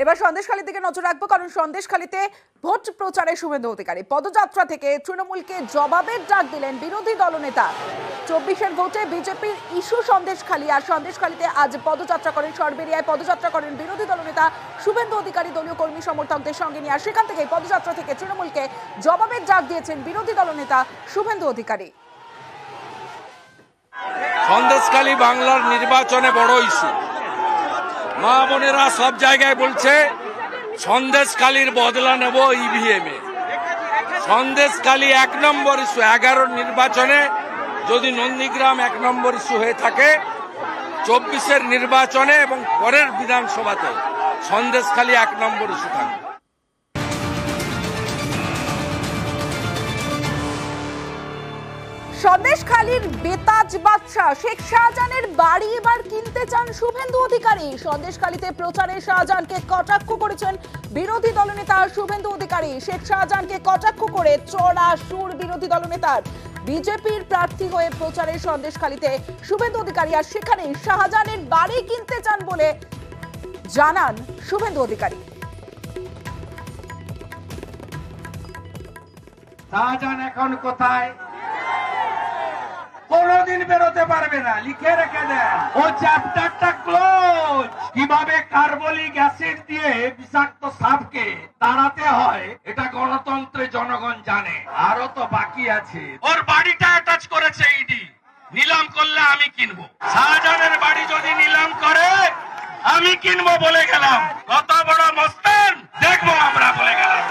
এবার সন্দেশখালীর দিকে নজর রাখবো, কারণ সন্দেশখালীতে ভোট প্রচারে শুভেন্দু অধিকারী পদযাত্রা থেকে তৃণমূলকে জবাবের ডাক দিলেন বিরোধী দলনেতা। 24-এর ভোটে বিজেপির ইস্যু সন্দেশখালী, আর সন্দেশখালীতে আজ পদযাত্রা করেন, সরবেরিয়ায় পদযাত্রা করেন বিরোধী দলনেতা শুভেন্দু অধিকারী দলীয় কর্মী সমর্থকদের সঙ্গে নিয়ে। আর সেখান থেকে পদযাত্রা থেকে তৃণমূলকে জবাবের ডাক দিয়েছেন বিরোধী দলনেতা শুভেন্দু অধিকারী। সন্দেশখালী বাংলার নির্বাচনে বড় ইস্যু। মা বোনেরা সব জায়গায় বলছে সন্দেশখালীর বদলা নেব ইভিএম এ। সন্দেশখালী 1 নম্বর ইস্যু। 11 নির্বাচনে যদি নন্দীগ্রাম 1 নম্বর ইস্যু হয়ে থাকে, 24-এর নির্বাচনে এবং পরের বিধানসভাতে সন্দেশখালী 1 নম্বর ইস্যু থাকবে। সন্দেশখালীর বেতাজ বাদশাহ শেখ শাহজাহানের বাড়ি এবার কিনতে চান শুভেন্দু অধিকারী। সন্দেশখালীতে প্রচারে শাহজাহানকে কটাক্ষ করেছেন বিরোধী দলনেতা শুভেন্দু অধিকারী। শেখ শাহজাহানকে কটাক্ষ করে চড়া সুর বিরোধী দলনেতার। বিজেপির প্রার্থী হয়ে প্রচারে সন্দেশখালীতে শুভেন্দু অধিকারী, আর সেখানে শাহজাহানের বাড়ি কিনতে চান বলে জানান শুভেন্দু অধিকারী। শাহজাহান এখন কোথায়? কোনদিন বেরোতে পারবে না, লিখে রেখে দেন। ও চ্যাপ্টারটা ক্লোজ। কিভাবে কার্বলিক অ্যাসিড দিয়ে বিষাক্ত সাপকে তাড়াতে হয় এটা গণতন্ত্রে জনগণ জানে। আরো তো বাকি আছে। ওর বাড়িটা অ্যাটাচ করেছে ইডি। নিলাম করলে আমি কিনবো। শাহজাহানের বাড়ি যদি নিলাম করে আমি কিনবো বলে গেলাম। কত বড় মস্তান দেখবো আমরা বলে গেলাম।